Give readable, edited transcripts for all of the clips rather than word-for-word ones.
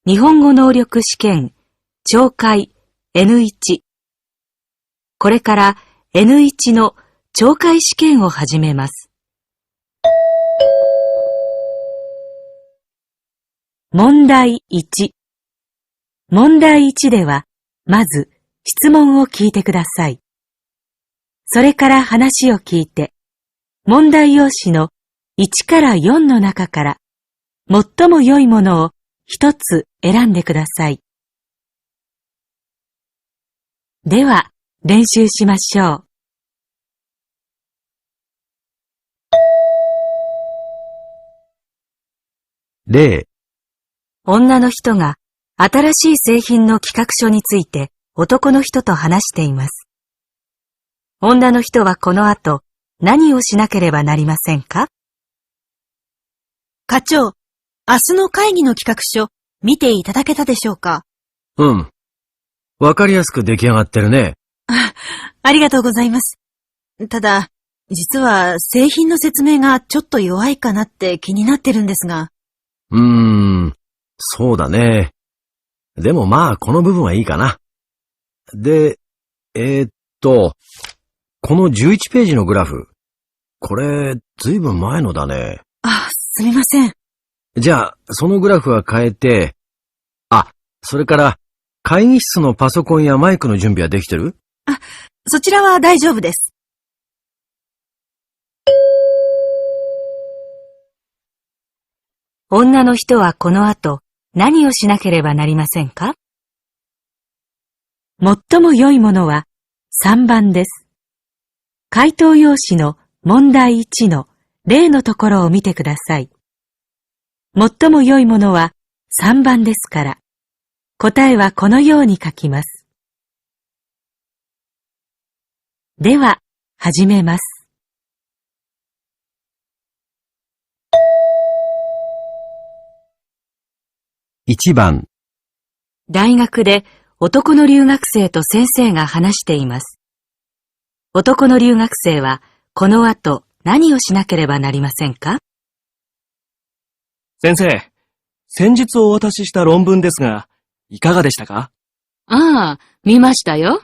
日本語能力試験、聴解 N1。これから N1 の聴解試験を始めます。問題1。問題1では、まず質問を聞いてください。それから話を聞いて、問題用紙の1から4の中から最も良いものを一つ選んでください。では、練習しましょう。例、女の人が新しい製品の企画書について男の人と話しています。女の人はこの後何をしなければなりませんか？課長、明日の会議の企画書、見ていただけたでしょうか？うん。わかりやすく出来上がってるね。ありがとうございます。ただ、実は製品の説明がちょっと弱いかなって気になってるんですが。そうだね。でもまあ、この部分はいいかな。で、この11ページのグラフ。これ、ずいぶん前のだね。すみません。じゃあ、そのグラフは変えて、それから、会議室のパソコンやマイクの準備はできてる？そちらは大丈夫です。女の人はこの後何をしなければなりませんか？最も良いものは3番です。回答用紙の問題1の例のところを見てください。最も良いものは3番ですから、答えはこのように書きます。では、始めます。1番、大学で男の留学生と先生が話しています。男の留学生はこの後何をしなければなりませんか？先生、先日お渡しした論文ですが、いかがでしたか？見ましたよ。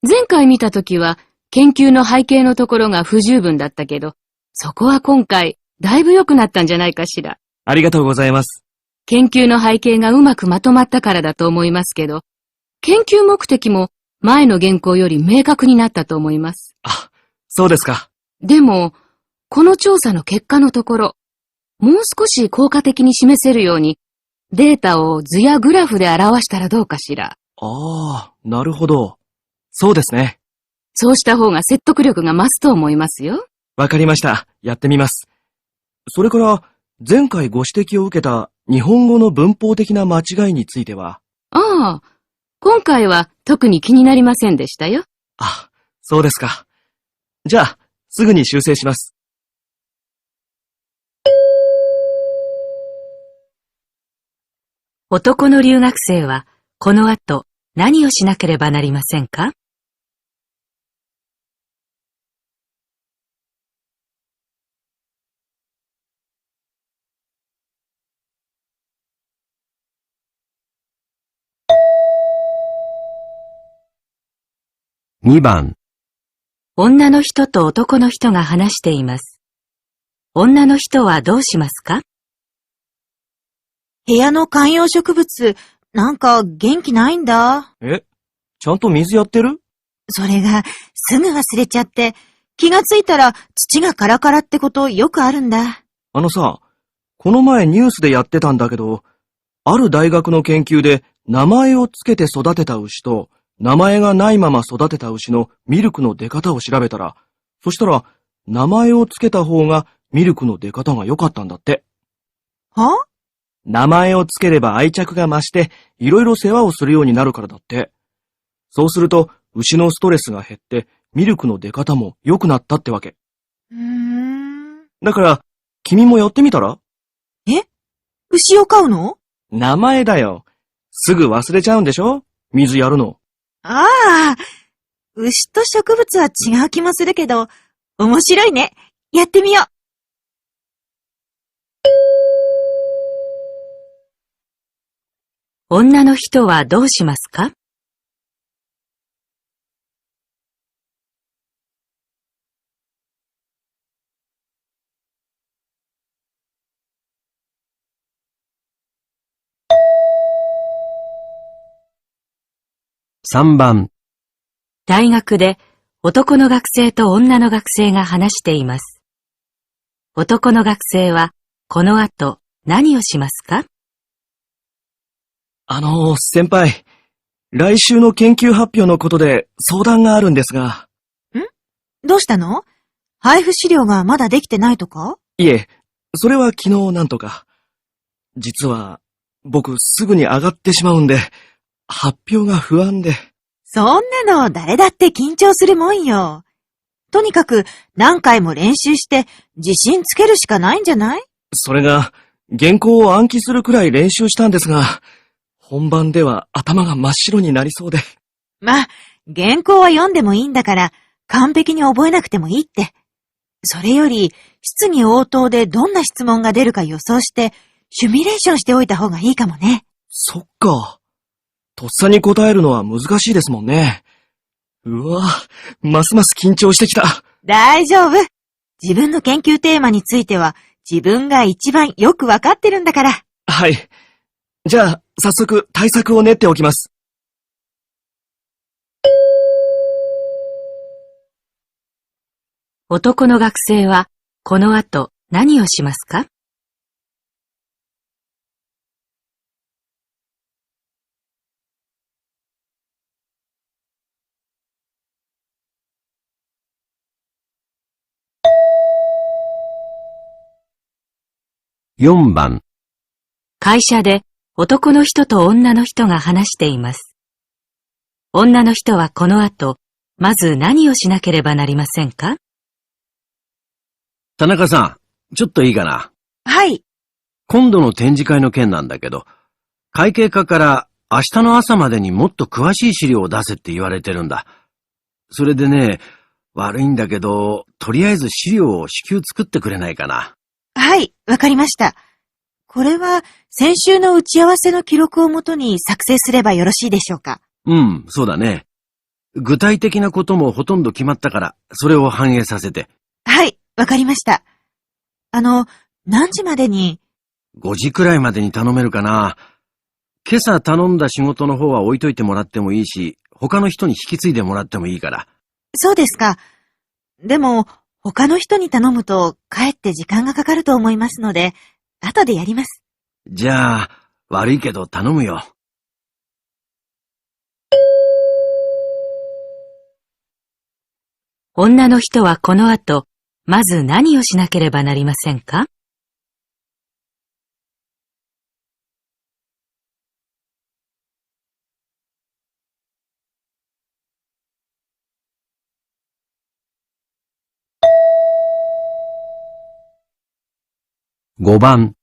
前回見たときは、研究の背景のところが不十分だったけど、そこは今回、だいぶ良くなったんじゃないかしら。ありがとうございます。研究の背景がうまくまとまったからだと思いますけど、研究目的も前の原稿より明確になったと思います。そうですか。でも、この調査の結果のところ、もう少し効果的に示せるように、データを図やグラフで表したらどうかしら。なるほど。そうですね。そうした方が説得力が増すと思いますよ。わかりました。やってみます。それから、前回ご指摘を受けた日本語の文法的な間違いについては。今回は特に気になりませんでしたよ。そうですか。じゃあ、すぐに修正します。男の留学生はこの後何をしなければなりませんか？2番、女の人と男の人が話しています。女の人はどうしますか？部屋の観葉植物、なんか元気ないんだ。ちゃんと水やってる？それがすぐ忘れちゃって、気がついたら土がカラカラってことよくあるんだ。この前ニュースでやってたんだけど、ある大学の研究で名前をつけて育てた牛と、名前がないまま育てた牛のミルクの出方を調べたら、そしたら名前をつけた方がミルクの出方が良かったんだって。は？名前をつければ愛着が増して、いろいろ世話をするようになるからだって。そうすると、牛のストレスが減って、ミルクの出方も良くなったってわけ。だから、君もやってみたら？牛を飼うの？名前だよ。すぐ忘れちゃうんでしょ？水やるの。牛と植物は違う気もするけど、面白いね。やってみよう。女の人はどうしますか？3番、大学で男の学生と女の学生が話しています。男の学生はこの後何をしますか？先輩、来週の研究発表のことで相談があるんですが。どうしたの？配布資料がまだできてないとか？いえ、それは昨日なんとか。実は、僕すぐに上がってしまうんで、発表が不安で。そんなの誰だって緊張するもんよ。とにかく何回も練習して自信つけるしかないんじゃない？それが、原稿を暗記するくらい練習したんですが、本番では頭が真っ白になりそうで。まあ、原稿は読んでもいいんだから、完璧に覚えなくてもいいって。それより、質疑応答でどんな質問が出るか予想して、シミュレーションしておいた方がいいかもね。そっか。とっさに答えるのは難しいですもんね。うわ、ますます緊張してきた。大丈夫。自分の研究テーマについては、自分が一番よくわかってるんだから。はい。じゃあ、早速対策を練っておきます。男の学生はこの後何をしますか？4番、会社で男の人と女の人が話しています。女の人はこの後、まず何をしなければなりませんか？田中さん、ちょっといいかな。はい。今度の展示会の件なんだけど、会計課から明日の朝までにもっと詳しい資料を出せって言われてるんだ。それでね、悪いんだけど、とりあえず資料を至急作ってくれないかな。はい、わかりました。これは、先週の打ち合わせの記録をもとに作成すればよろしいでしょうか？うん、そうだね。具体的なこともほとんど決まったから、それを反映させて。はい、わかりました。何時までに？ 5時くらいまでに頼めるかな。今朝頼んだ仕事の方は置いといてもらってもいいし、他の人に引き継いでもらってもいいから。そうですか。でも、他の人に頼むと、かえって時間がかかると思いますので、後でやります。じゃあ、悪いけど頼むよ。女の人はこの後、まず何をしなければなりませんか？5番、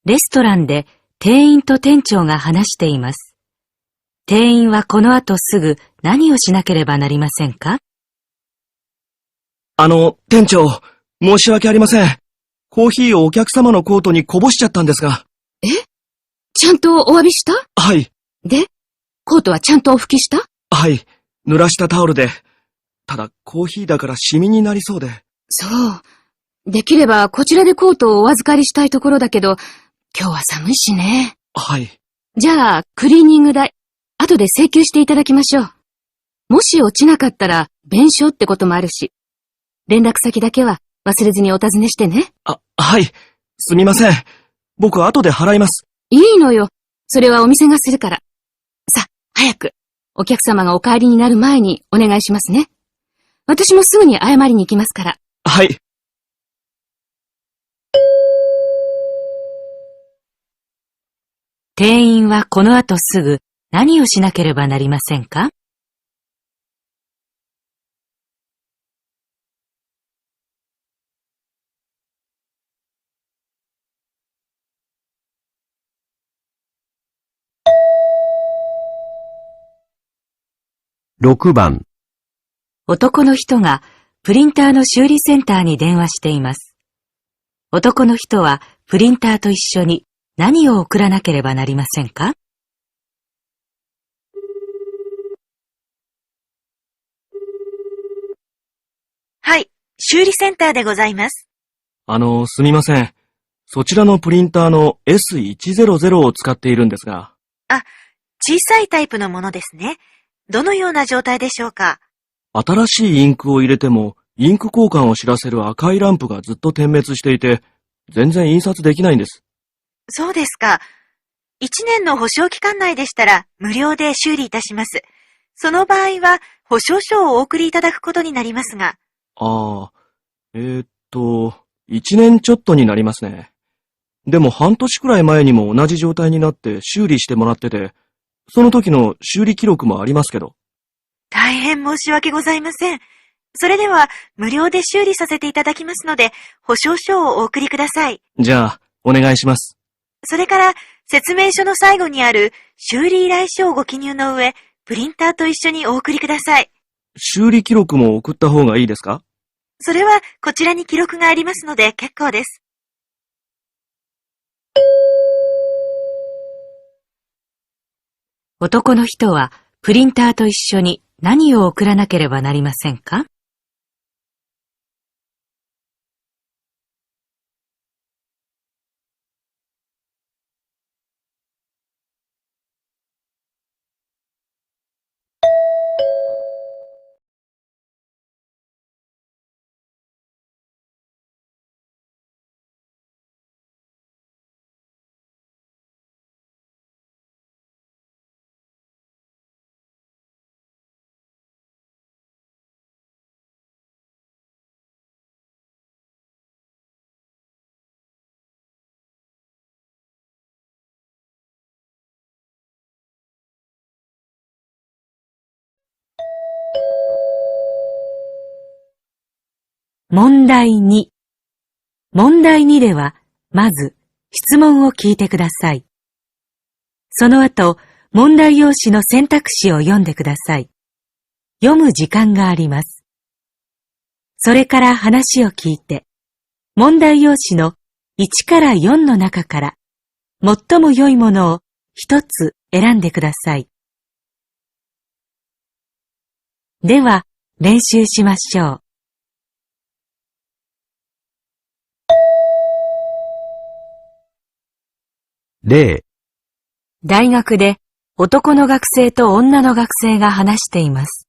レストランで店員と店長が話しています。店員はこの後すぐ何をしなければなりませんか？店長、申し訳ありません。コーヒーをお客様のコートにこぼしちゃったんですが。ちゃんとお詫びした？はい、で、コートはちゃんとお拭きした？はい、濡らしたタオルで。ただ、コーヒーだからシミになりそうで。そう。できればこちらでコートをお預かりしたいところだけど、今日は寒いしね。はい。じゃあ、クリーニング代、後で請求していただきましょう。もし落ちなかったら、弁償ってこともあるし。連絡先だけは忘れずにお尋ねしてね。はい。すみません。僕後で払います。いいのよ。それはお店がするから。さ、早く。お客様がお帰りになる前にお願いしますね。私もすぐに謝りに行きますから。はい。店員はこの後すぐ何をしなければなりませんか？6番、男の人がプリンターの修理センターに電話しています。男の人はプリンターと一緒に何を送らなければなりませんか？はい、修理センターでございます。すみません。そちらのプリンターの S100 を使っているんですが。小さいタイプのものですね。どのような状態でしょうか？新しいインクを入れても、インク交換を知らせる赤いランプがずっと点滅していて、全然印刷できないんです。そうですか。1年の保証期間内でしたら無料で修理いたします。その場合は保証書をお送りいただくことになりますが。ああ、1年ちょっとになりますね。でも半年くらい前にも同じ状態になって修理してもらってて、その時の修理記録もありますけど。大変申し訳ございません。それでは無料で修理させていただきますので、保証書をお送りください。じゃあ、お願いします。それから説明書の最後にある修理依頼書をご記入の上、プリンターと一緒にお送りください。修理記録も送った方がいいですか？それはこちらに記録がありますので結構です。男の人はプリンターと一緒に何を送らなければなりませんか？問題2。問題2では、まず質問を聞いてください。その後、問題用紙の選択肢を読んでください。読む時間があります。それから話を聞いて、問題用紙の1から4の中から、最も良いものを一つ選んでください。では、練習しましょう。例、大学で男の学生と女の学生が話しています。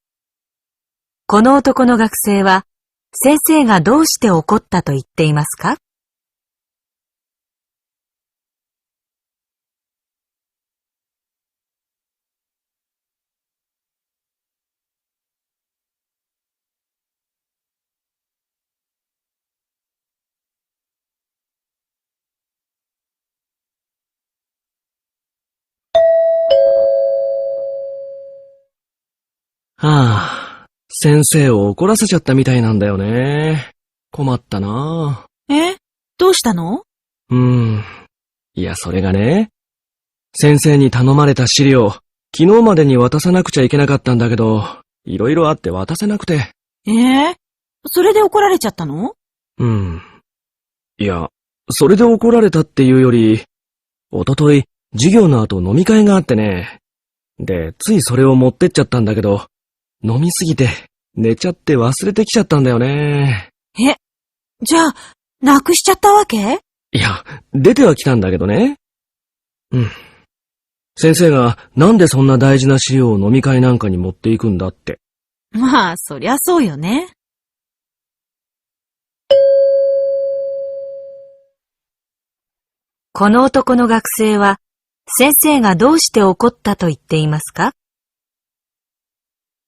この男の学生は、先生がどうして怒ったと言っていますか？はあ、先生を怒らせちゃったみたいなんだよね。困ったな。どうしたの？いや、それがね、先生に頼まれた資料、昨日までに渡さなくちゃいけなかったんだけど、いろいろあって渡せなくて。それで怒られちゃったの？いや、それで怒られたっていうより、おととい、授業の後飲み会があってね。で、ついそれを持ってっちゃったんだけど、飲みすぎて、寝ちゃって忘れてきちゃったんだよね。じゃあ、なくしちゃったわけ？いや、出てはきたんだけどね。先生がなんでそんな大事な資料を飲み会なんかに持っていくんだって。まあ、そりゃそうよね。この男の学生は、先生がどうして怒ったと言っていますか？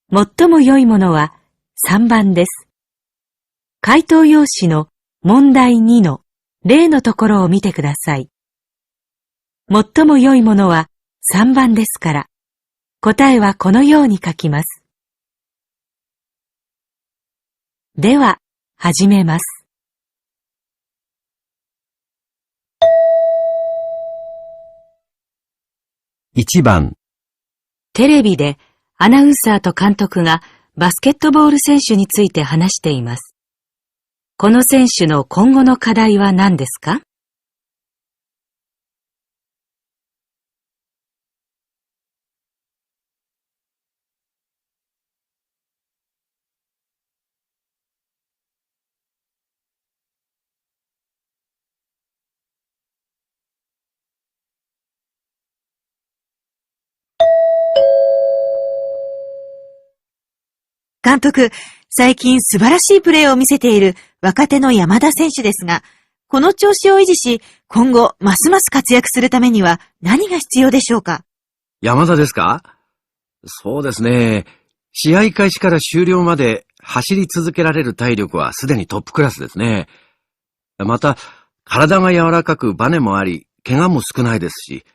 最も良いものは3番です。回答用紙の問題2の例のところを見てください。最も良いものは3番ですから、答えはこのように書きます。では、始めます。1番、テレビでアナウンサーと監督がバスケットボール選手について話しています。この選手の今後の課題は何ですか？監督、最近素晴らしいプレーを見せている若手の山田選手ですが、この調子を維持し、今後ますます活躍するためには何が必要でしょうか？山田ですか？そうですね。試合開始から終了まで走り続けられる体力はすでにトップクラスですね。また、体が柔らかくバネもあり、怪我も少ないですし、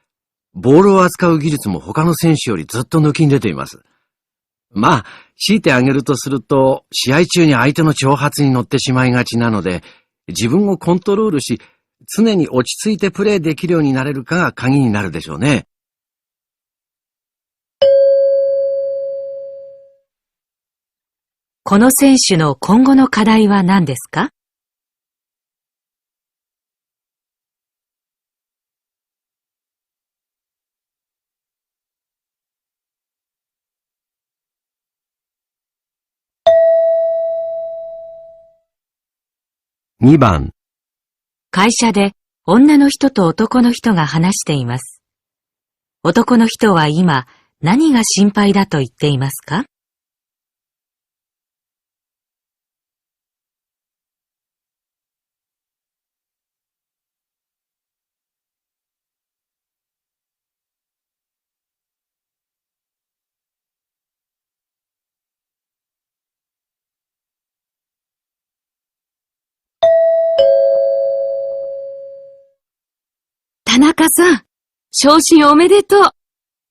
ボールを扱う技術も他の選手よりずっと抜きん出ています。まあ、強いて挙げるとすると、試合中に相手の挑発に乗ってしまいがちなので、自分をコントロールし、常に落ち着いてプレーできるようになれるかが鍵になるでしょうね。この選手の今後の課題は何ですか？2番、会社で女の人と男の人が話しています。男の人は今何が心配だと言っていますか？田中さん、昇進おめでとう。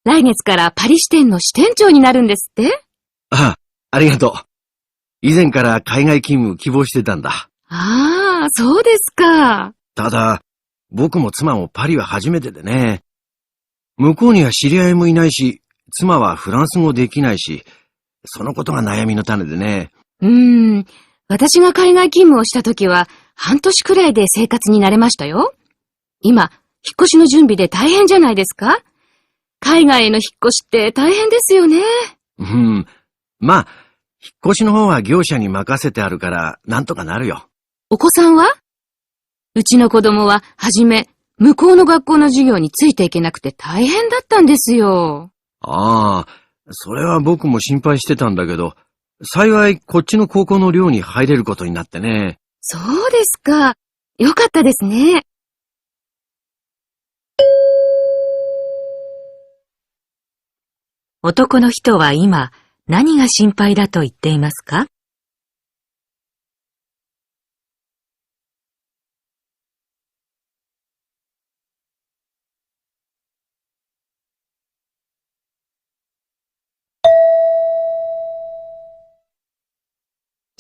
来月からパリ支店の支店長になるんですって？ありがとう。以前から海外勤務希望してたんだ。ああ、そうですか。ただ、僕も妻もパリは初めてでね。向こうには知り合いもいないし、妻はフランス語できないし、そのことが悩みの種でね。私が海外勤務をした時は、半年くらいで生活に慣れましたよ。今、引っ越しの準備で大変じゃないですか？海外への引っ越しって大変ですよね。まあ、引っ越しの方は業者に任せてあるから、なんとかなるよ。お子さんは？うちの子供は、はじめ、向こうの学校の授業についていけなくて大変だったんですよ。ああ、それは僕も心配してたんだけど、幸いこっちの高校の寮に入れることになってね。そうですか。よかったですね。男の人は今何が心配だと言っていますか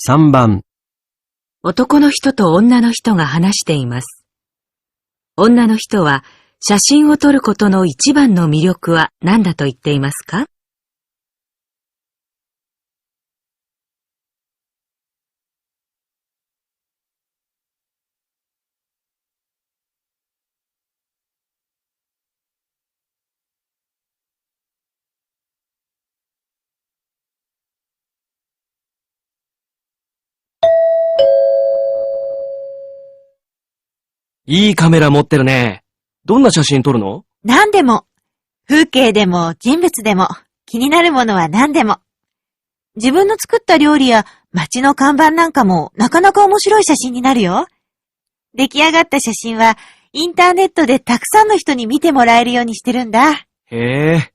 ？3番、男の人と女の人が話しています。女の人は写真を撮ることの一番の魅力は何だと言っていますか？いいカメラ持ってるね。どんな写真撮るの？何でも。風景でも人物でも気になるものは何でも。自分の作った料理や街の看板なんかもなかなか面白い写真になるよ。出来上がった写真はインターネットでたくさんの人に見てもらえるようにしてるんだ。へえ。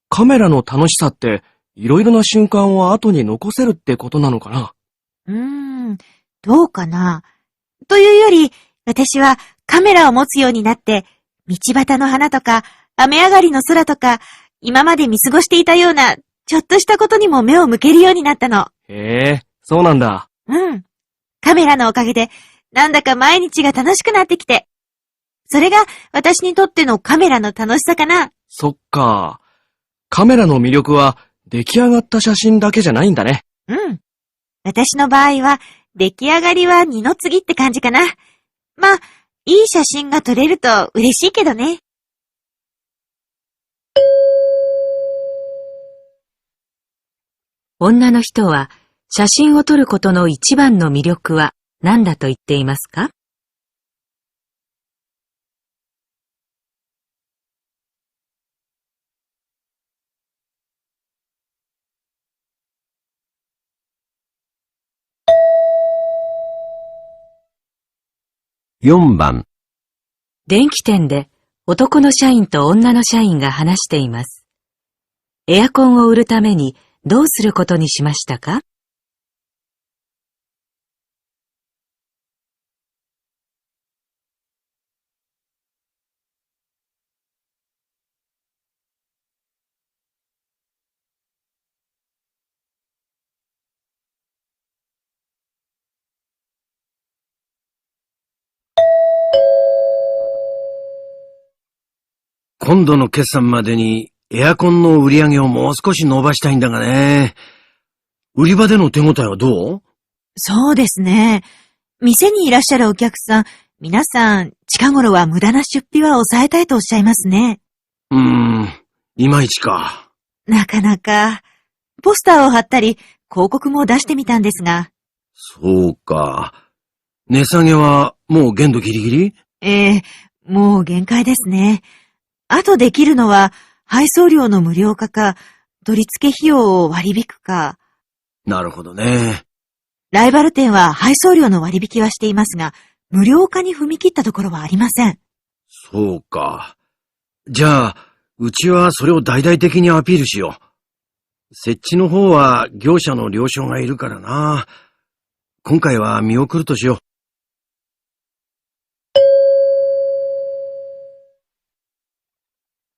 カメラの楽しさって、いろいろな瞬間を後に残せるってことなのかな？どうかな。というより、私はカメラを持つようになって、道端の花とか、雨上がりの空とか、今まで見過ごしていたような、ちょっとしたことにも目を向けるようになったの。へえ、そうなんだ。カメラのおかげで、なんだか毎日が楽しくなってきて。それが私にとってのカメラの楽しさかな。そっか。カメラの魅力は出来上がった写真だけじゃないんだね。私の場合は、出来上がりは二の次って感じかな。まあ、いい写真が撮れると嬉しいけどね。女の人は写真を撮ることの一番の魅力は何だと言っていますか？ 4番、電気店で男の社員と女の社員が話しています。エアコンを売るためにどうすることにしましたか？今度の決算までにエアコンの売り上げをもう少し伸ばしたいんだがね。売り場での手応えはどう？そうですね。店にいらっしゃるお客さん、皆さん、近頃は無駄な出費は抑えたいとおっしゃいますね。いまいちか。なかなか。ポスターを貼ったり、広告も出してみたんですが。そうか。値下げはもう限度ギリギリ？もう限界ですね。あとできるのは、配送料の無料化か、取り付け費用を割り引くか。なるほどね。ライバル店は配送料の割引はしていますが、無料化に踏み切ったところはありません。そうか。じゃあ、うちはそれを大々的にアピールしよう。設置の方は業者の了承がいるからな。今回は見送るとしよう。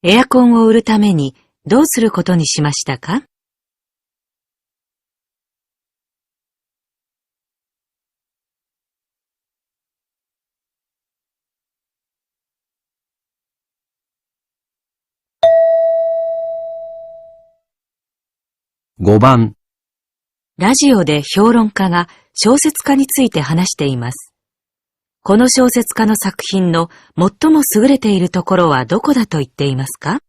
エアコンを売るためにどうすることにしましたか？5番、ラジオで評論家が小説家について話しています。この小説家の作品の最も優れているところはどこだと言っていますか？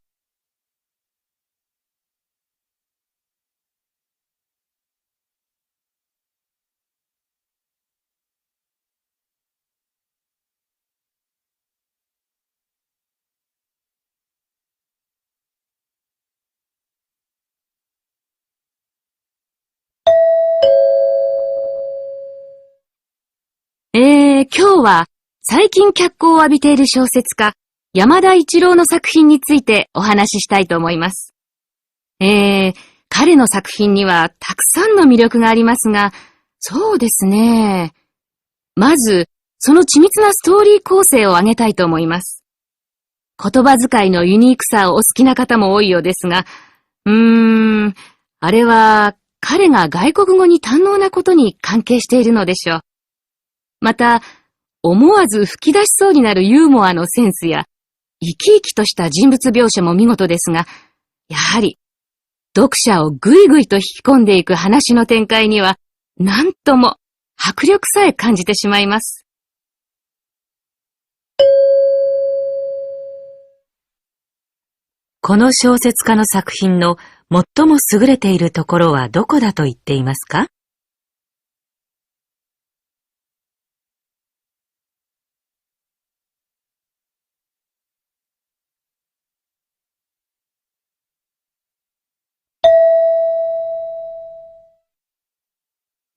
今日は最近脚光を浴びている小説家、山田一郎の作品についてお話ししたいと思います。彼の作品にはたくさんの魅力がありますが、そうですね。まず、その緻密なストーリー構成を挙げたいと思います。言葉遣いのユニークさをお好きな方も多いようですが、あれは彼が外国語に堪能なことに関係しているのでしょう。また、思わず吹き出しそうになるユーモアのセンスや、生き生きとした人物描写も見事ですが、やはり、読者をぐいぐいと引き込んでいく話の展開には、なんとも迫力さえ感じてしまいます。この小説家の作品の最も優れているところはどこだと言っていますか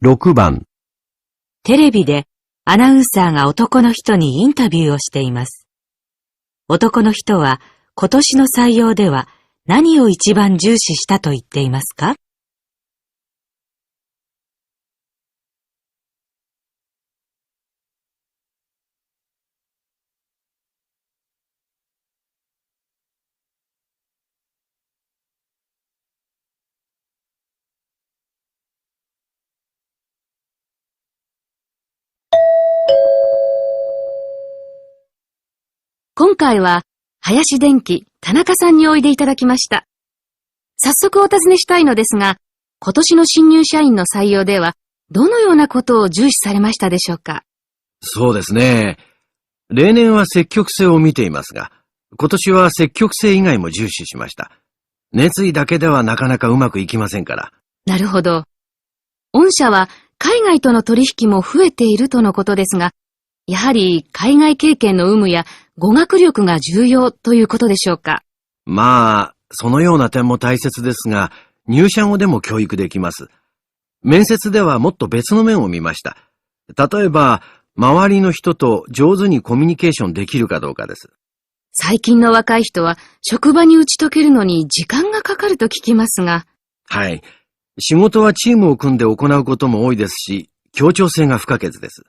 ？6番、テレビでアナウンサーが男の人にインタビューをしています。男の人は今年の採用では何を一番重視したと言っていますか？今回は、林電機、田中さんにおいでいただきました。早速お尋ねしたいのですが、今年の新入社員の採用では、どのようなことを重視されましたでしょうか？そうですね。例年は積極性を見ていますが、今年は積極性以外も重視しました。熱意だけではなかなかうまくいきませんから。なるほど。御社は海外との取引も増えているとのことですが、やはり海外経験の有無や語学力が重要ということでしょうか？まあ、そのような点も大切ですが、入社後でも教育できます。面接ではもっと別の面を見ました。例えば、周りの人と上手にコミュニケーションできるかどうかです。最近の若い人は職場に打ち解けるのに時間がかかると聞きますが。はい。仕事はチームを組んで行うことも多いですし、協調性が不可欠です。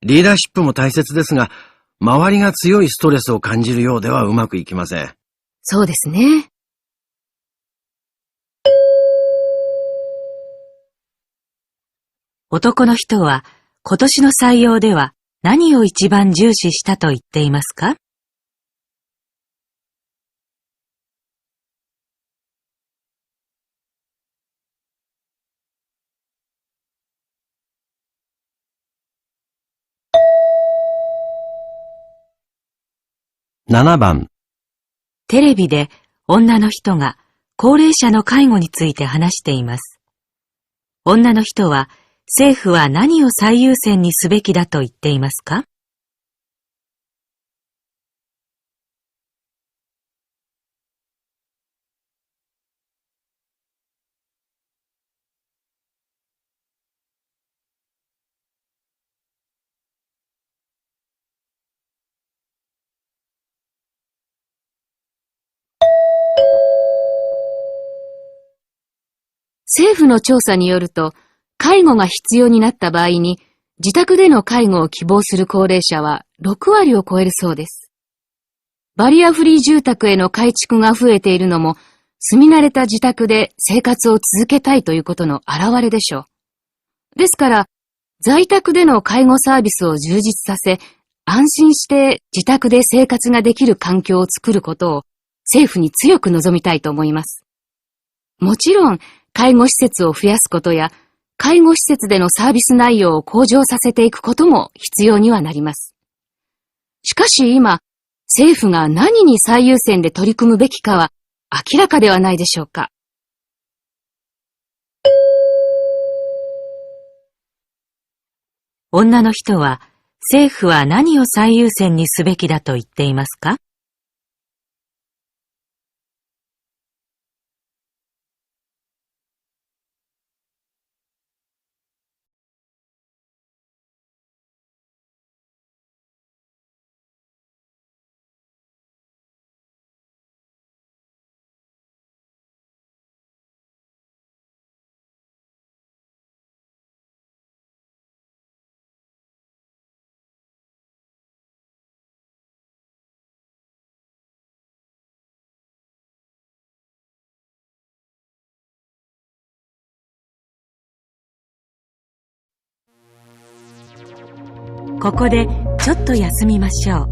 リーダーシップも大切ですが、周りが強いストレスを感じるようではうまくいきません。そうですね。男の人は今年の採用では何を一番重視したと言っていますか？7番。テレビで女の人が高齢者の介護について話しています。女の人は政府は何を最優先にすべきだと言っていますか？政府の調査によると、介護が必要になった場合に、自宅での介護を希望する高齢者は6割を超えるそうです。バリアフリー住宅への改築が増えているのも、住み慣れた自宅で生活を続けたいということの表れでしょう。ですから、在宅での介護サービスを充実させ、安心して自宅で生活ができる環境を作ることを政府に強く望みたいと思います。もちろん、介護施設を増やすことや、介護施設でのサービス内容を向上させていくことも必要にはなります。しかし今、政府が何に最優先で取り組むべきかは明らかではないでしょうか。女の人は政府は何を最優先にすべきだと言っていますか？ここでちょっと休みましょう。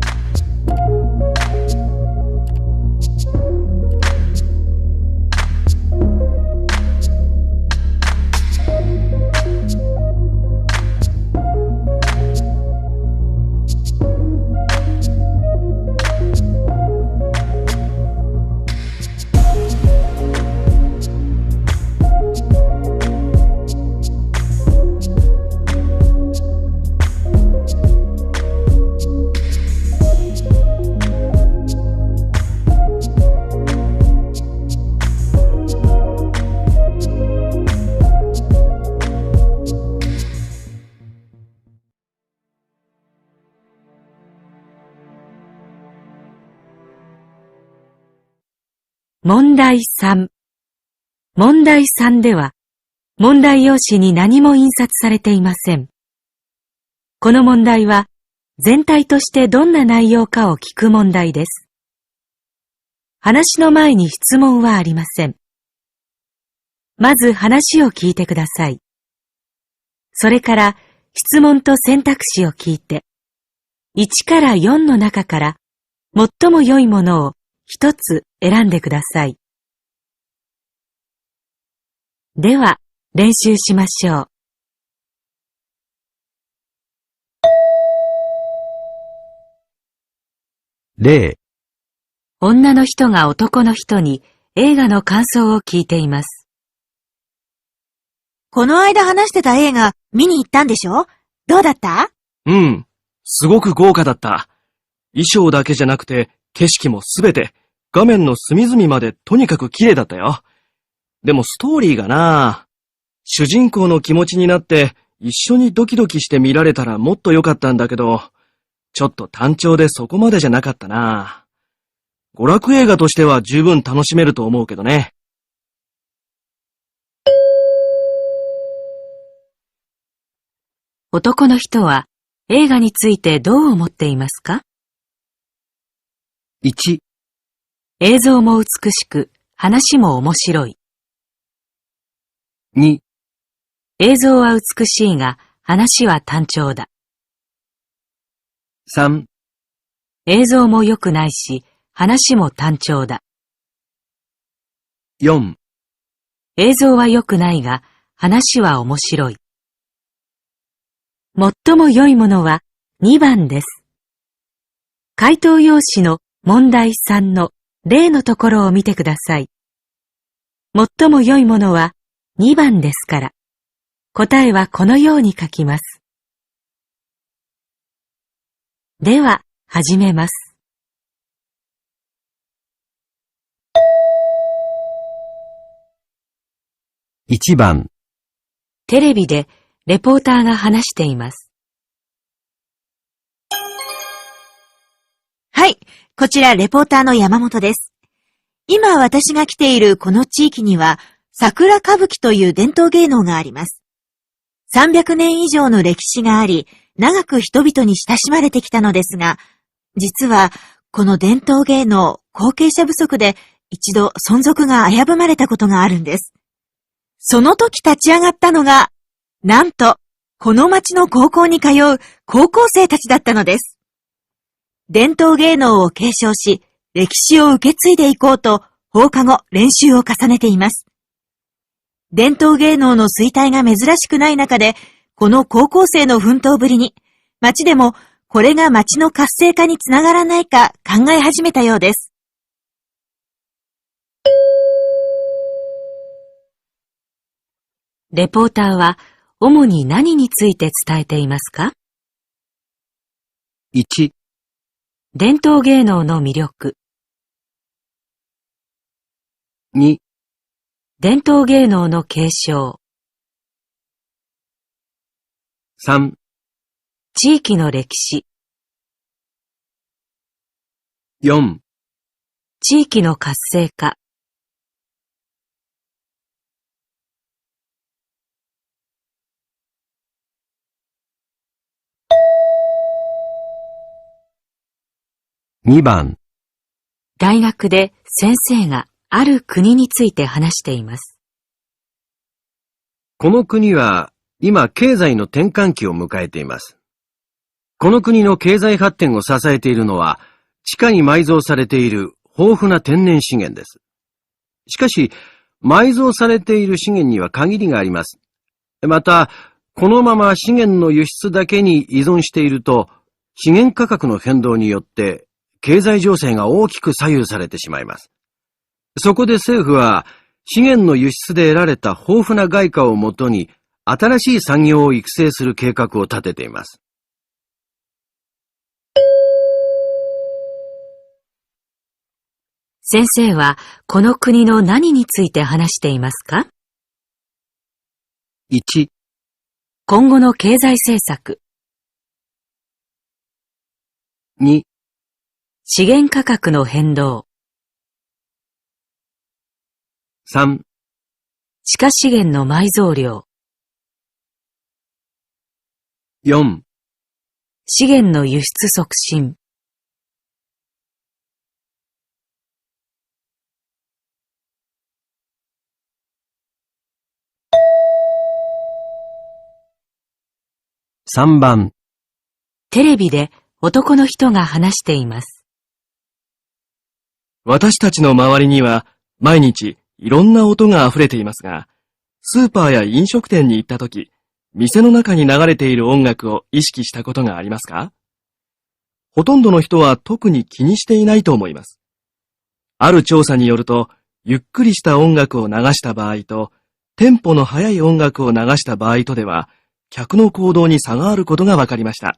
問題3。問題3では、問題用紙に何も印刷されていません。この問題は、全体としてどんな内容かを聞く問題です。話の前に質問はありません。まず話を聞いてください。それから質問と選択肢を聞いて、1から4の中から最も良いものを一つ選んでください。では、練習しましょう。例。女の人が男の人に映画の感想を聞いています。この間話してた映画見に行ったんでしょ？どうだった？うん。すごく豪華だった。衣装だけじゃなくて、景色もすべて、画面の隅々までとにかく綺麗だったよ。でもストーリーがな、主人公の気持ちになって一緒にドキドキして見られたらもっと良かったんだけど、ちょっと単調でそこまでじゃなかったな。娯楽映画としては十分楽しめると思うけどね。男の人は映画についてどう思っていますか？ 1、映像も美しく、話も面白い。2、映像は美しいが、話は単調だ。3、映像も良くないし、話も単調だ。4、映像は良くないが、話は面白い。最も良いものは2番です。回答用紙の問題3の例のところを見てください。最も良いものは2番ですから、答えはこのように書きます。では、始めます。1番、テレビでレポーターが話しています。はい、こちらレポーターの山本です。今私が来ているこの地域には、桜歌舞伎という伝統芸能があります。300年以上の歴史があり、長く人々に親しまれてきたのですが、実はこの伝統芸能、後継者不足で一度存続が危ぶまれたことがあるんです。その時立ち上がったのが、なんと、この町の高校に通う高校生たちだったのです。伝統芸能を継承し、歴史を受け継いでいこうと、放課後練習を重ねています。伝統芸能の衰退が珍しくない中で、この高校生の奮闘ぶりに、町でもこれが町の活性化につながらないか考え始めたようです。レポーターは主に何について伝えていますか？ 1、伝統芸能の魅力。2、伝統芸能の継承。3、地域の歴史。4、地域の活性化。2番、大学で先生がある国について話しています。この国は今経済の転換期を迎えています。この国の経済発展を支えているのは地下に埋蔵されている豊富な天然資源です。しかし、埋蔵されている資源には限りがあります。また、このまま資源の輸出だけに依存していると、資源価格の変動によって経済情勢が大きく左右されてしまいます。そこで政府は資源の輸出で得られた豊富な外貨をもとに新しい産業を育成する計画を立てています。先生はこの国の何について話していますか？ 1、今後の経済政策。2、資源価格の変動。3、地下資源の埋蔵量。4、資源の輸出促進。3番、テレビで男の人が話しています。私たちの周りには毎日いろんな音が溢れていますが、スーパーや飲食店に行ったとき、店の中に流れている音楽を意識したことがありますか？ほとんどの人は特に気にしていないと思います。ある調査によると、ゆっくりした音楽を流した場合と、テンポの速い音楽を流した場合とでは、客の行動に差があることが分かりました。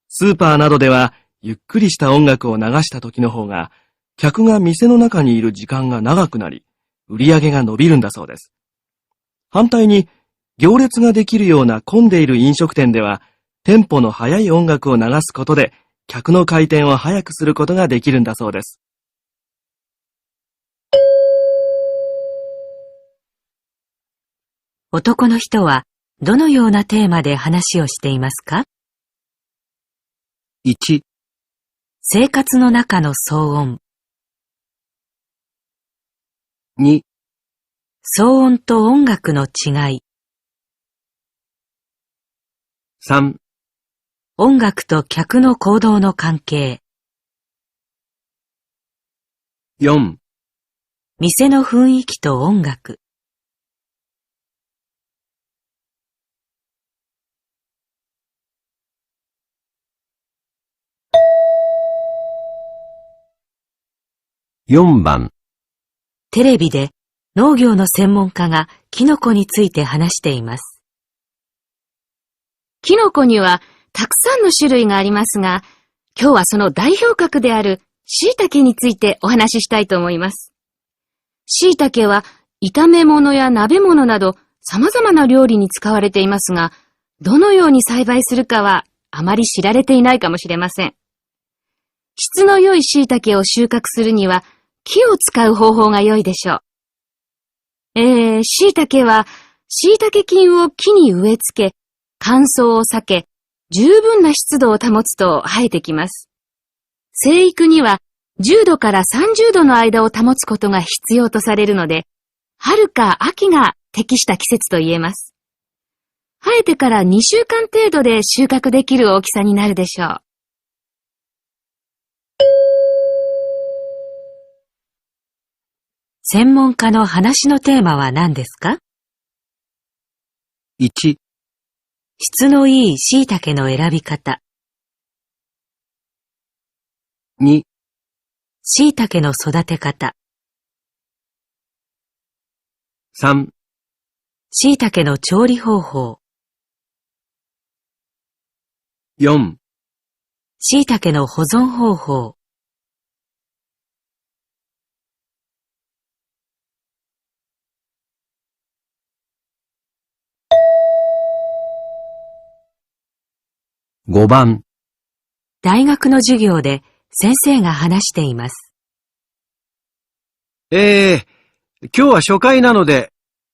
スーパーなどでは、ゆっくりした音楽を流した時の方が、客が店の中にいる時間が長くなり、売り上げが伸びるんだそうです。反対に、行列ができるような混んでいる飲食店では、テンポの速い音楽を流すことで、客の回転を速くすることができるんだそうです。男の人はどのようなテーマで話をしていますか？ 1、生活の中の騒音。2、騒音と音楽の違い。3、音楽と客の行動の関係。4、店の雰囲気と音楽。4番。テレビで農業の専門家がキノコについて話しています。キノコにはたくさんの種類がありますが、今日はその代表格である椎茸についてお話ししたいと思います。椎茸は炒め物や鍋物など様々な料理に使われていますが、どのように栽培するかはあまり知られていないかもしれません。質の良い椎茸を収穫するには木を使う方法が良いでしょう。椎茸は椎茸菌を木に植え付け、乾燥を避け、十分な湿度を保つと生えてきます。生育には10度から30度の間を保つことが必要とされるので、春か秋が適した季節と言えます。生えてから2週間程度で収穫できる大きさになるでしょう。専門家の話のテーマは何ですか？ 1、質のいい椎茸の選び方。2、椎茸の育て方。3、椎茸の調理方法。4、椎茸の保存方法。5番。大学の授業で先生が話しています。今日は初回なので、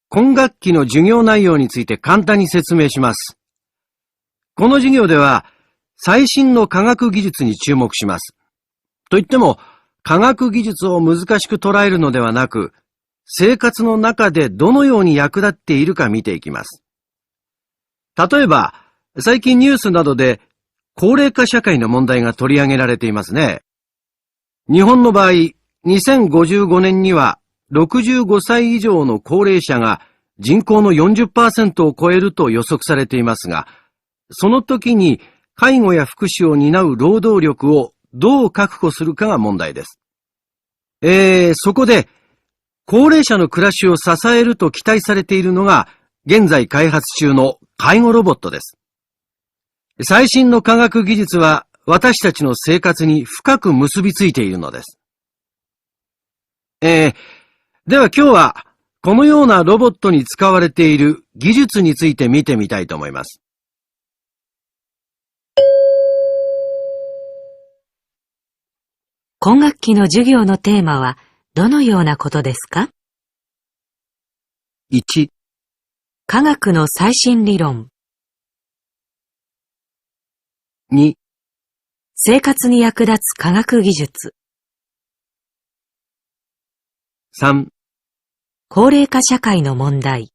今学期の授業内容について簡単に説明します。この授業では、最新の科学技術に注目します。といっても、科学技術を難しく捉えるのではなく、生活の中でどのように役立っているか見ていきます。例えば、最近ニュースなどで高齢化社会の問題が取り上げられていますね。日本の場合、2055年には65歳以上の高齢者が人口の 40% を超えると予測されていますが、その時に介護や福祉を担う労働力をどう確保するかが問題です。そこで、高齢者の暮らしを支えると期待されているのが、現在開発中の介護ロボットです。最新の科学技術は私たちの生活に深く結びついているのです。では今日はこのようなロボットに使われている技術について見てみたいと思います。今学期の授業のテーマはどのようなことですか？ 1、科学の最新理論。2、生活に役立つ科学技術。3、高齢化社会の問題。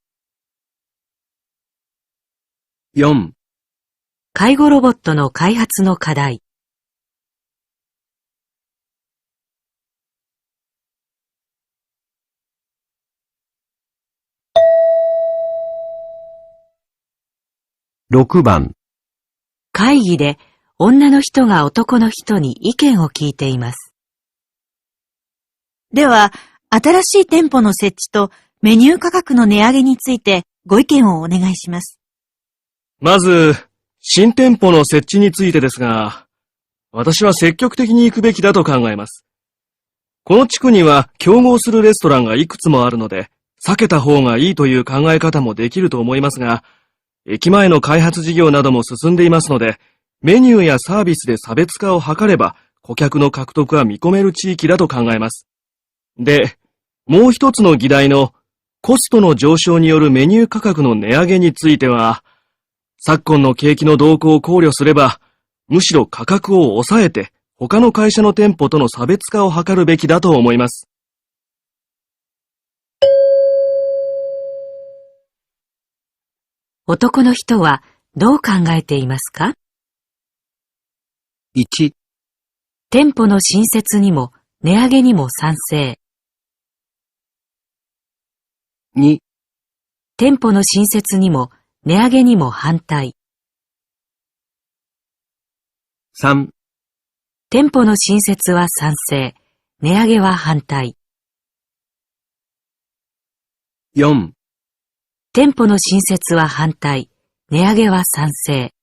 4、介護ロボットの開発の課題。6番。会議で女の人が男の人に意見を聞いています。では、新しい店舗の設置とメニュー価格の値上げについてご意見をお願いします。まず、新店舗の設置についてですが、私は積極的に行くべきだと考えます。この地区には競合するレストランがいくつもあるので、避けた方がいいという考え方もできると思いますが、駅前の開発事業なども進んでいますので、メニューやサービスで差別化を図れば、顧客の獲得は見込める地域だと考えます。で、もう一つの議題のコストの上昇によるメニュー価格の値上げについては、昨今の景気の動向を考慮すれば、むしろ価格を抑えて、他の会社の店舗との差別化を図るべきだと思います。男の人はどう考えていますか？ 1、店舗の新設にも値上げにも賛成。2、店舗の新設にも値上げにも反対。3、店舗の新設は賛成。値上げは反対。4、店舗の新設は反対。値上げは賛成。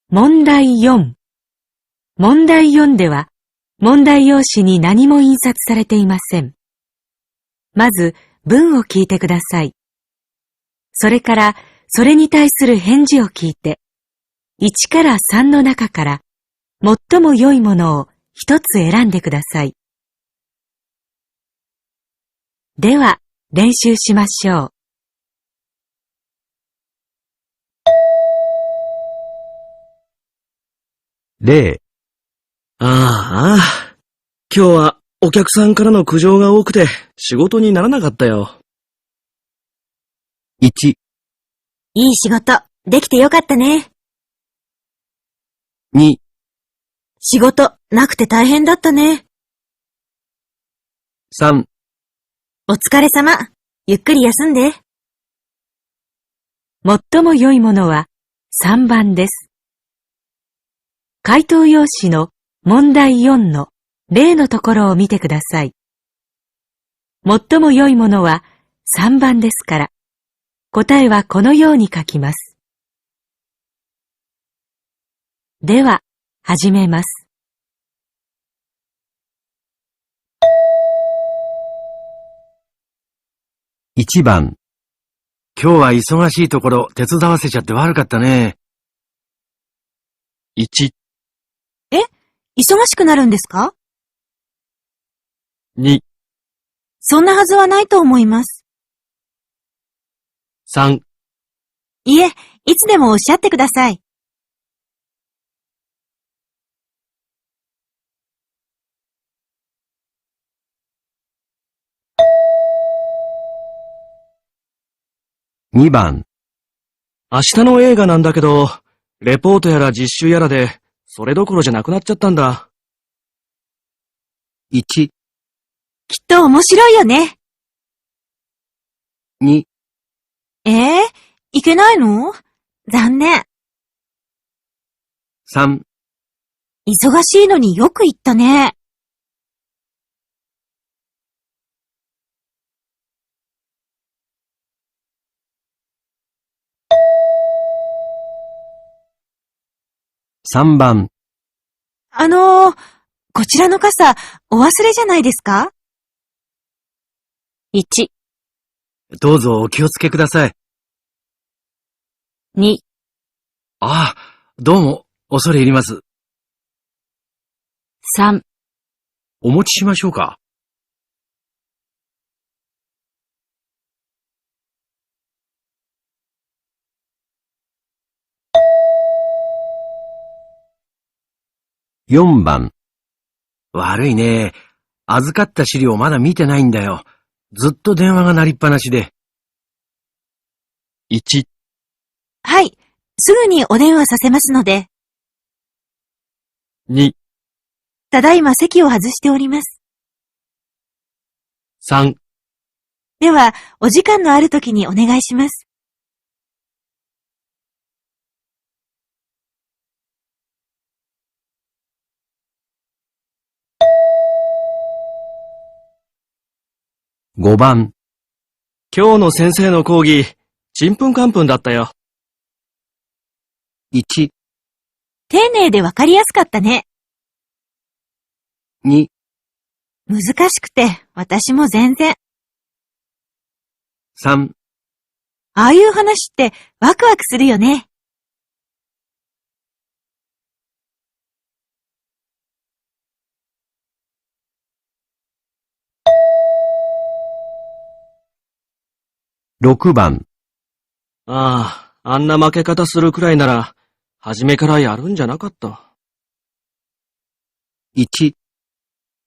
問題4。問題4では、問題用紙に何も印刷されていません。まず、文を聞いてください。それから、それに対する返事を聞いて、1から3の中から、最も良いものを一つ選んでください。では、練習しましょう。0、ああ、今日はお客さんからの苦情が多くて仕事にならなかったよ。1、いい仕事、できてよかったね。2、仕事、なくて大変だったね。3、お疲れ様。ゆっくり休んで。最も良いものは3番です。回答用紙の問題4の例のところを見てください。最も良いものは3番ですから、答えはこのように書きます。では、始めます。1番。今日は忙しいところ手伝わせちゃって悪かったね。1、忙しくなるんですか？ 2、そんなはずはないと思います。3、いえ、いつでもおっしゃってください。2番。明日の映画なんだけど、レポートやら実習やらで、それどころじゃなくなっちゃったんだ。1、きっと面白いよね。 2、いけないの？残念。3、忙しいのによく言ったね。3番。こちらの傘、お忘れじゃないですか？ 1、どうぞお気をつけください。 2、ああ、どうも、恐れ入ります。3、お持ちしましょうか。4番。悪いね。預かった資料まだ見てないんだよ。ずっと電話が鳴りっぱなしで。1、はい、すぐにお電話させますので、2、ただいま席を外しております。3、では、お時間のある時にお願いします。5番、今日の先生の講義、ちんぷんかんぷんだったよ。1、丁寧でわかりやすかったね。 2、難しくて、私も全然。 3、ああいう話ってワクワクするよね。6番、ああ、あんな負け方するくらいなら、初めからやるんじゃなかった。1、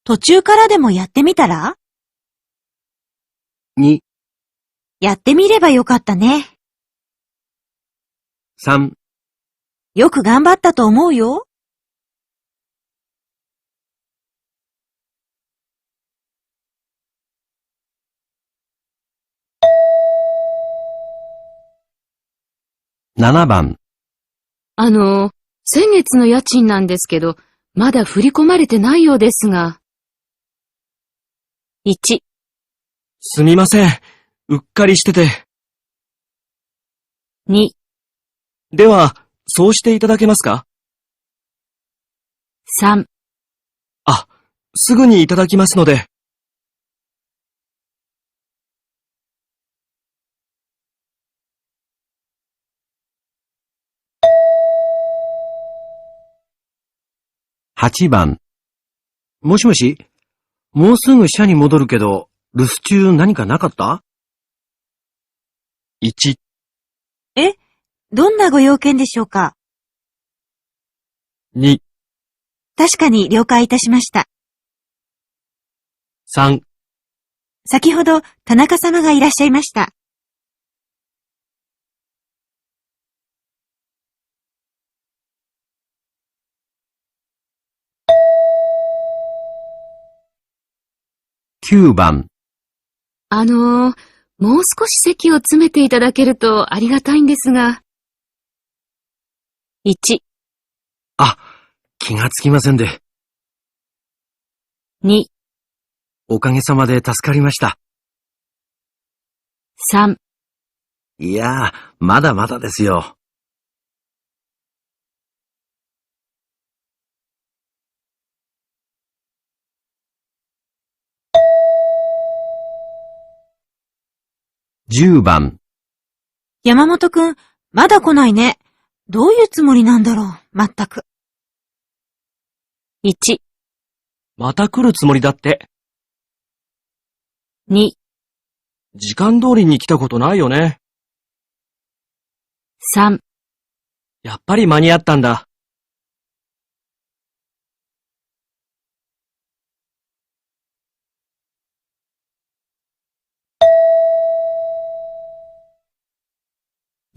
途中からでもやってみたら？ 2、やってみればよかったね。3、よく頑張ったと思うよ。7番、先月の家賃なんですけど、まだ振り込まれてないようですが。1、すみません。うっかりしてて。2、では、そうしていただけますか？ 3、あ、すぐにいただきますので。8番。もしもし、もうすぐ社に戻るけど、留守中何かなかった？ 1、どんなご用件でしょうか？ 2、確かに了解いたしました。3、先ほど田中様がいらっしゃいました。9番。もう少し席を詰めていただけるとありがたいんですが。1、あ、気がつきませんで。 2、おかげさまで助かりました。3、いやー、まだまだですよ。10番。山本くん、まだ来ないね。どういうつもりなんだろう、まったく。1、また来るつもりだって。2、時間通りに来たことないよね。3、やっぱり間に合ったんだ。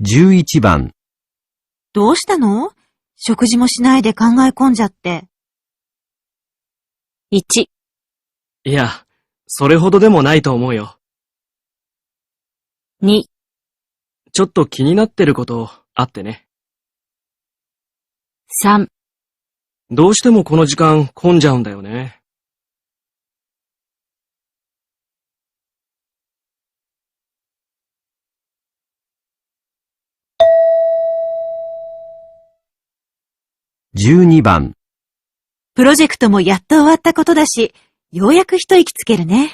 11番。どうしたの？食事もしないで考え込んじゃって。1、いや、それほどでもないと思うよ。2、ちょっと気になってることあってね。3、どうしてもこの時間混んじゃうんだよね。12番。プロジェクトもやっと終わったことだし、ようやく一息つけるね。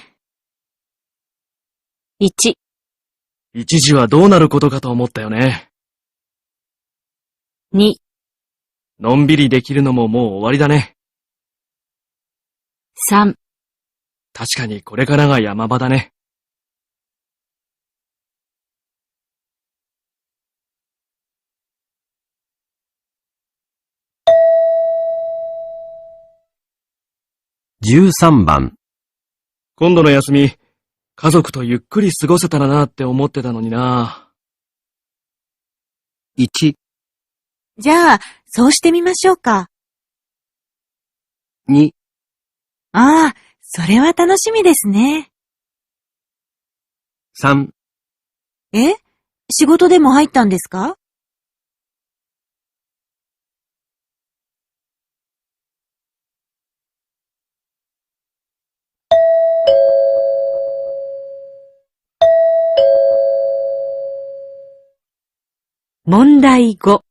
1、一時はどうなることかと思ったよね。2、のんびりできるのももう終わりだね。3、確かにこれからが山場だね。13番。今度の休み、家族とゆっくり過ごせたらなって思ってたのにな。1、じゃあ、そうしてみましょうか。 2、ああ、それは楽しみですね。 3、え？仕事でも入ったんですか？問題5。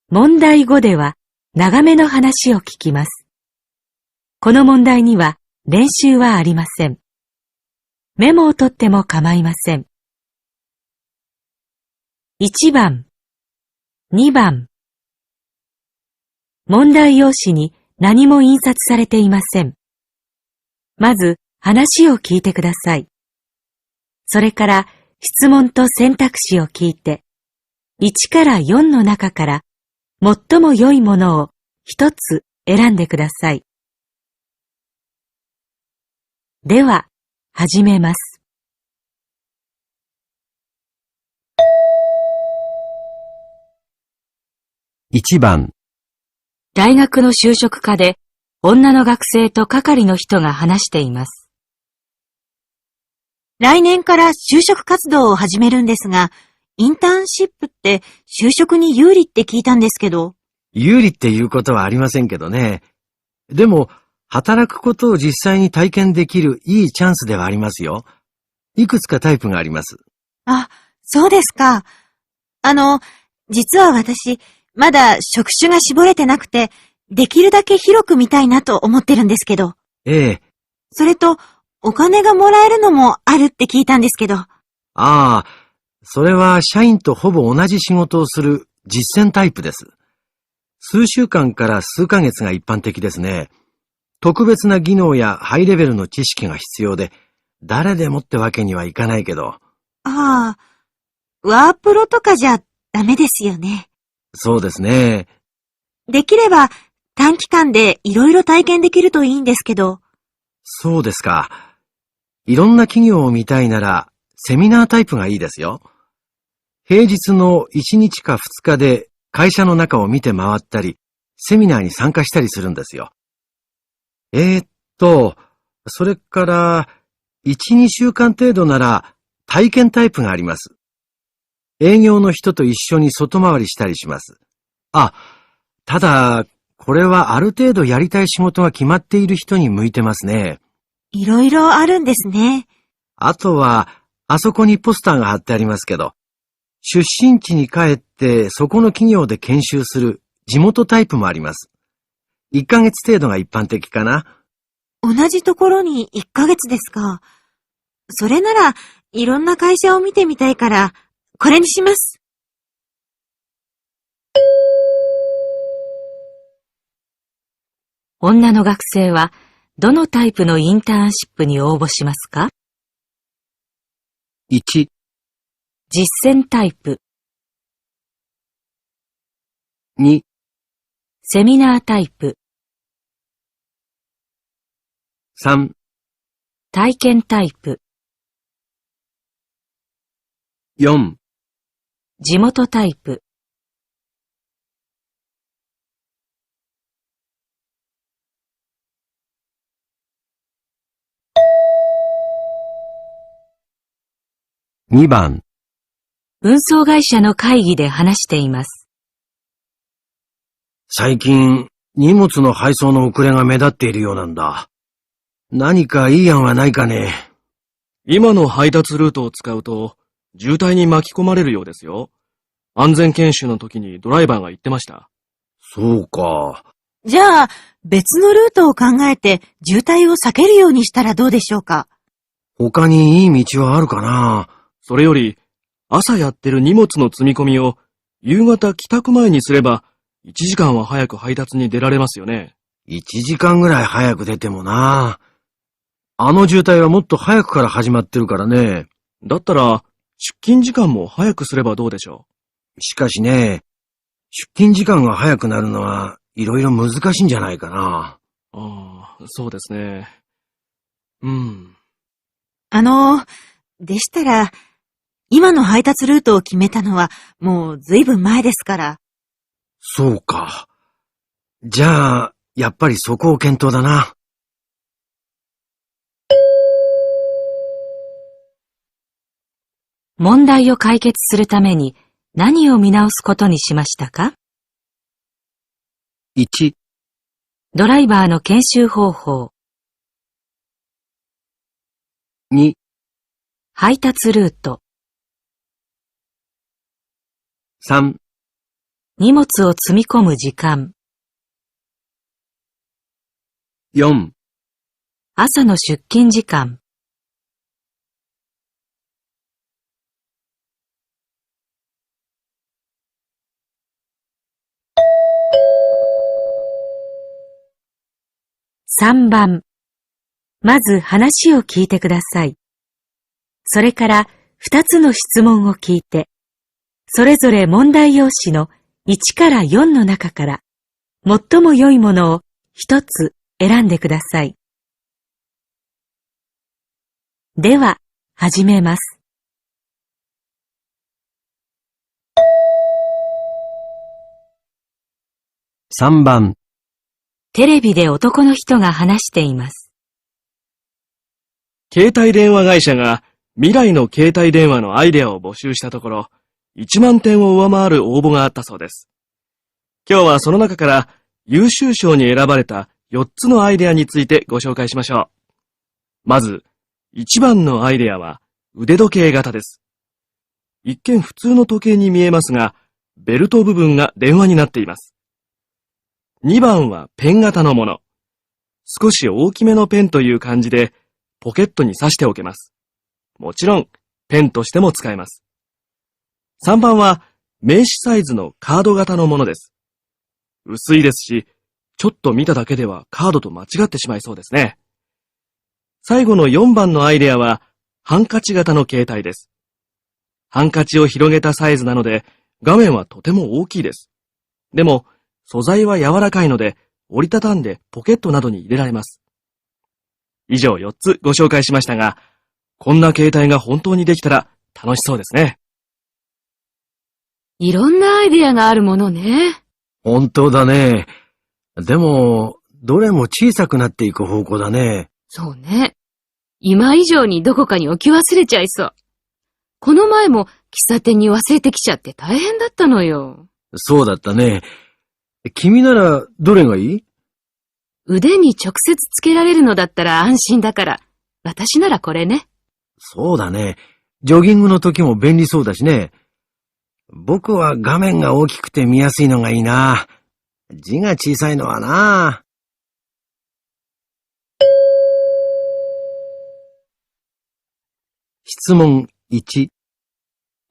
問題5では長めの話を聞きます。この問題には練習はありません。メモを取っても構いません。1番、2番。問題用紙に何も印刷されていません。まず話を聞いてください。それから質問と選択肢を聞いて、1から4の中から最も良いものを一つ選んでください。では、始めます。1番、大学の就職課で女の学生と係の人が話しています。来年から就職活動を始めるんですが、インターンシップって就職に有利って聞いたんですけど。有利っていうことはありませんけどね。でも、働くことを実際に体験できるいいチャンスではありますよ。いくつかタイプがあります。あ、そうですか。実は私、まだ職種が絞れてなくて、できるだけ広く見たいなと思ってるんですけど。ええ。それと、お金がもらえるのもあるって聞いたんですけど。ああ、それは社員とほぼ同じ仕事をする実践タイプです。数週間から数ヶ月が一般的ですね。特別な技能やハイレベルの知識が必要で、誰でもってわけにはいかないけど。ああ、ワープロとかじゃダメですよね。そうですね。できれば短期間でいろいろ体験できるといいんですけど。そうですか。いろんな企業を見たいなら、セミナータイプがいいですよ。平日の1日か2日で会社の中を見て回ったり、セミナーに参加したりするんですよ。それから、1、2週間程度なら体験タイプがあります。営業の人と一緒に外回りしたりします。あ、ただ、これはある程度やりたい仕事が決まっている人に向いてますね。いろいろあるんですね。あとは、あそこにポスターが貼ってありますけど、出身地に帰ってそこの企業で研修する地元タイプもあります。1ヶ月程度が一般的かな。同じところに1ヶ月ですか。それなら、いろんな会社を見てみたいから、これにします。女の学生はどのタイプのインターンシップに応募しますか？ 1、実践タイプ、 2、セミナータイプ、 3、体験タイプ、 4、地元タイプ。2番。運送会社の会議で話しています。最近、荷物の配送の遅れが目立っているようなんだ。何かいい案はないかね。今の配達ルートを使うと、渋滞に巻き込まれるようですよ。安全研修の時にドライバーが言ってました。そうか。じゃあ、別のルートを考えて渋滞を避けるようにしたらどうでしょうか。他にいい道はあるかな。それより、朝やってる荷物の積み込みを夕方帰宅前にすれば、1時間は早く配達に出られますよね。1時間ぐらい早く出てもな。あの渋滞はもっと早くから始まってるからね。だったら、出勤時間も早くすればどうでしょしかしね、出勤時間が早くなるのはいろいろ難しいんじゃないかな。う。ああ、そうですね。でしたら、今の配達ルートを決めたのはもうずいぶん前ですから。そうか。じゃあ、やっぱりそこを検討だな。問題を解決するために何を見直すことにしましたか？ 1、ドライバーの研修方法、 2、配達ルート、3、荷物を積み込む時間、4、朝の出勤時間。3番、まず話を聞いてください。それから2つの質問を聞いて、それぞれ問題用紙の1から4の中から最も良いものを1つ選んでください。では、始めます。3番、テレビで男の人が話しています。携帯電話会社が未来の携帯電話のアイデアを募集したところ、1万点を上回る応募があったそうです。今日はその中から優秀賞に選ばれた4つのアイデアについてご紹介しましょう。まず、1番のアイデアは腕時計型です。一見普通の時計に見えますが、ベルト部分が電話になっています。2番はペン型のもの。少し大きめのペンという感じで、ポケットに挿しておけます。もちろん、ペンとしても使えます。3番は名刺サイズのカード型のものです。薄いですし、ちょっと見ただけではカードと間違ってしまいそうですね。最後の4番のアイデアは、ハンカチ型の携帯です。ハンカチを広げたサイズなので、画面はとても大きいです。でも、素材は柔らかいので、折りたたんでポケットなどに入れられます。以上4つご紹介しましたが、こんな携帯が本当にできたら楽しそうですね。いろんなアイデアがあるものね。本当だね。でも、どれも小さくなっていく方向だね。そうね。今以上にどこかに置き忘れちゃいそう。この前も喫茶店に忘れてきちゃって大変だったのよ。そうだったね。君ならどれがいい？腕に直接つけられるのだったら安心だから、私ならこれね。そうだね。ジョギングの時も便利そうだしね。僕は画面が大きくて見やすいのがいいな。字が小さいのはな。質問1、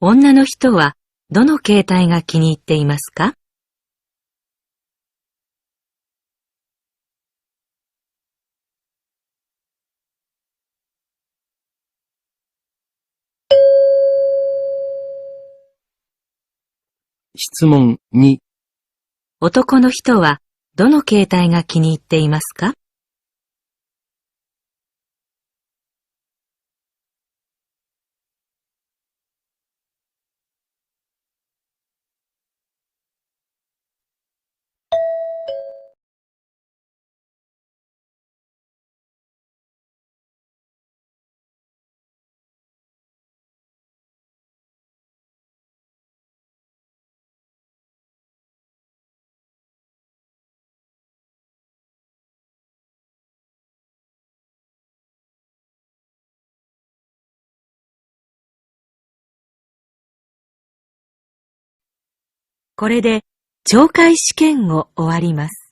女の人はどの携帯が気に入っていますか？質問2、男の人はどの携帯が気に入っていますか？これで懲戒試験を終わります。